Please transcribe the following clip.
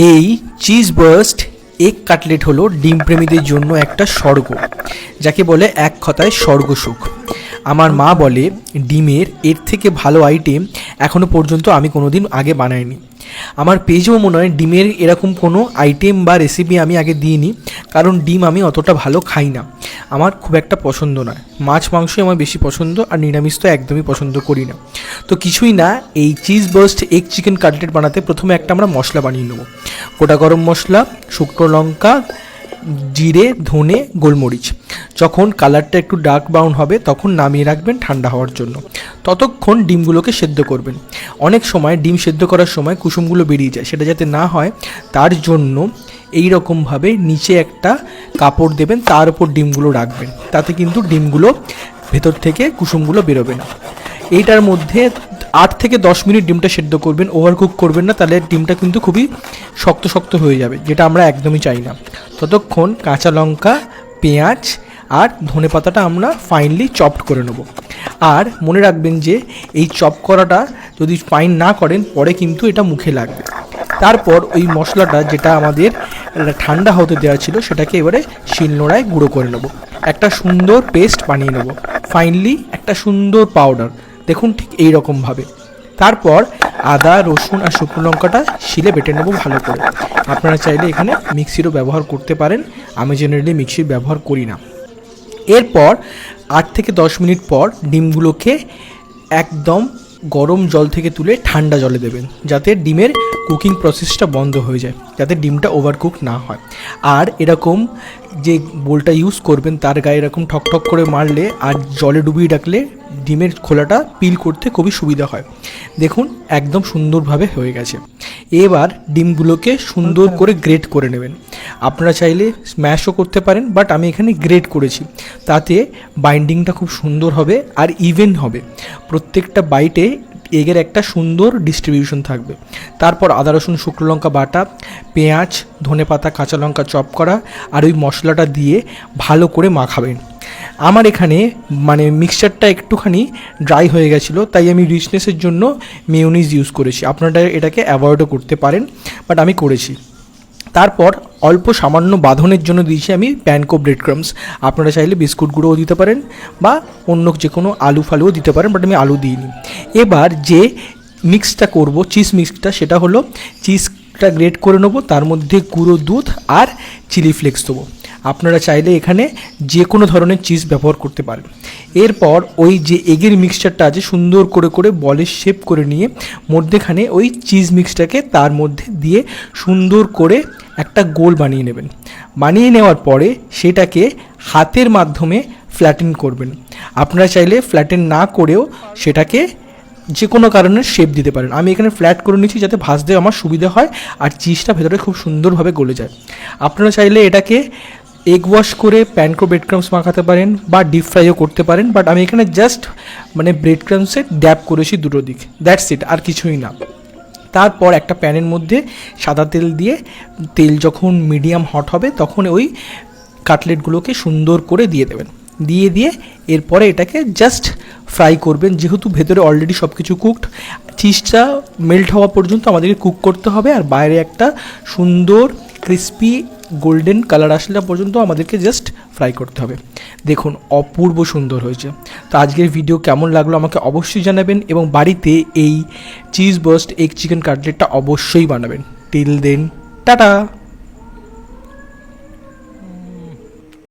এই cheese burst egg cutlet হলো ডিম প্রেমীদের জন্য একটা স্বর্গ, যাকে বলে এক কথায় স্বর্গসুখ। আমার মা বলে ডিমের এর থেকে ভালো আইটেম এখনও পর্যন্ত আমি কোনোদিন আগে বানাইনি। আমার পেজেও মনে হয় ডিমের এরকম কোনো আইটেম বা রেসিপি আমি আগে দিইনি, কারণ ডিম আমি অতটা ভালো খাই না, আমার খুব একটা পছন্দ নয়। মাছ মাংসই আমার বেশি পছন্দ, আর নিরামিষ তো একদমই পছন্দ করি না। তো কিছুই না, এই cheese burst egg chicken cutlet বানাতে প্রথমে একটা আমরা মশলা বানিয়ে নেব। গোটা গরম মশলা, শুকনো লঙ্কা, জিরে, ধনে, গোলমরিচ। যখন কালারটা একটু ডার্ক ব্রাউন হবে তখন নামিয়ে রাখবেন ঠান্ডা হওয়ার জন্য। ততক্ষণ ডিমগুলোকে সেদ্ধ করবেন। অনেক সময় ডিম সেদ্ধ করার সময় কুসুমগুলো বেরিয়ে যায়, সেটা যাতে না হয় তার জন্য এই রকমভাবে নিচে একটা কাপড় দেবেন, তার উপর ডিমগুলো রাখবেন, তাতে কিন্তু ডিমগুলো ভেতর থেকে কুসুমগুলো বেরোবে না। এইটার মধ্যে 8 থেকে 10 মিনিট ডিমটা সেদ্ধ করবেন, ওভারকুক করবেন না, তাহলে ডিমটা কিন্তু খুবই শক্ত শক্ত হয়ে যাবে, যেটা আমরা একদমই চাই না। ততক্ষণ কাঁচা লঙ্কা, পেঁয়াজ আর ধনেপাতাটা আমরা ফাইনলি চপড করে নেব। আর মনে রাখবেন যে এই চপ করাটা যদি ফাইন না করেন পরে কিন্তু এটা মুখে লাগবে। তারপর ওই মশলাটা যেটা আমাদের ঠান্ডা হতে দেওয়া ছিল সেটাকে এবারে শিলনোড়ায় গুঁড়ো করে নেব, একটা সুন্দর পেস্ট বানিয়ে নেব, ফাইনলি একটা সুন্দর পাউডার। দেখুন ঠিক এই রকমভাবে। তারপর আদা, রসুন আর শুকনো লঙ্কাটা শিলে বেটে নেব ভালো করে। আপনারা চাইলে এখানে মিক্সিরও ব্যবহার করতে পারেন, আমি জেনারেলি মিক্সির ব্যবহার করি না। এরপর 8 থেকে 10 মিনিট পর ডিমগুলোকে একদম গরম জল থেকে তুলে ঠান্ডা জলে দেবেন, যাতে ডিমের কুকিং প্রসেসটা বন্ধ হয়ে যায়, যাতে ডিমটা ওভারকুক না হয়। আর এরকম যে বোলটা ইউজ করবেন তার গায়ে এরকম ঠকঠক করে মারলে আর জলে ডুবিয়ে রাখলে ডিমের খোলাটা পিল করতে খুবই সুবিধা হয়। দেখুন একদম সুন্দরভাবে হয়ে গেছে। এবার ডিমগুলোকে সুন্দর করে গ্রেট করে নেবেন। আপনারা চাইলে স্ম্যাশও করতে পারেন, বাট আমি এখানে গ্রেট করেছি, তাতে বাইন্ডিংটা খুব সুন্দর হবে আর ইভেন হবে। প্রত্যেকটা বাইটে এগের একটা সুন্দর ডিস্ট্রিবিউশন থাকবে। তারপর আদা, রসুন, শুকনো লঙ্কা বাটা, পেঁয়াজ, ধনেপাতা, কাঁচা লঙ্কা চপ করা আর ওই মশলাটা দিয়ে ভালো করে মাখাবেন। আমার এখানে মিক্সচারটা একটুখানি ড্রাই হয়ে গেছিলো, তাই আমি রিচনেসের জন্য মেয়োনিজ ইউজ করেছি। আপনারা এটাকে অ্যাভয়েডও করতে পারেন, বাট আমি করেছি। তারপর অল্প সামান্য বাঁধনের জন্য দিয়েছি আমি প্যানকো ব্রেড ক্রামস। আপনারা চাইলে বিস্কুট গুঁড়োও দিতে পারেন বা অন্য যে কোনো আলু ফালুও দিতে পারেন, বাট আমি আলু দিইনি। এবার যে মিক্সটা করব, চিজ মিক্সটা, সেটা হলো চিজটা গ্রেট করে নেবো, তার মধ্যে গুঁড়ো দুধ আর চিলি ফ্লেক্স দেবো। আপনারা চাইলে এখানে যে কোনো ধরনের চিজ ব্যবহার করতে পারেন। এরপর ওই যে এগের মিক্সচারটা আছে সুন্দর করে করে বলের শেপ করে নিয়ে মধ্যেখানে ওই চিজ মিক্সটাকে তার মধ্যে দিয়ে সুন্দর করে একটা গোল বানিয়ে নেবেন। বানিয়ে নেওয়ার পরে সেটাকে হাতের মাধ্যমে ফ্ল্যাটেন করবেন। আপনারা চাইলে ফ্ল্যাটেন না করেও সেটাকে যে কোনো কারণে শেপ দিতে পারেন। আমি এখানে ফ্ল্যাট করে নিচ্ছি যাতে ভাজতে আমার সুবিধা হয় আর চিজটা ভেতরে খুব সুন্দরভাবে গলে যায়। আপনারা চাইলে এটাকে এগ ওয়াশ করে প্যানকো ব্রেড ক্রামস মাখাতে পারেন বা ডিপ ফ্রাইও করতে পারেন, বাট আমি এখানে জাস্ট ব্রেড ক্রামসে ড্যাপ করেছি দুটো দিক, দ্যাটস ইট, আর কিছুই না। তারপর একটা প্যানের মধ্যে সাদা তেল দিয়ে, তেল যখন মিডিয়াম হট হবে তখন ওই কাটলেটগুলোকে সুন্দর করে দিয়ে দেবেন। দিয়ে এরপরে এটাকে জাস্ট ফ্রাই করবেন, যেহেতু ভেতরে অলরেডি সব কিছু কুকড। চিজটা মেল্ট হওয়া পর্যন্ত আমাদেরকে কুক করতে হবে, আর বাইরে একটা সুন্দর ক্রিস্পি গোল্ডেন কালার আসলে পর্যন্ত আমাদেরকে জাস্ট ফ্রাই করতে হবে। দেখুন অপূর্ব সুন্দর হয়েছে। তো আজকের ভিডিও কেমন লাগলো আমাকে অবশ্যই জানাবেন, এবং বাড়িতে এই চিজ বার্স্ট এগ চিকেন কাটলেটটা অবশ্যই বানাবেন। Till then, tata.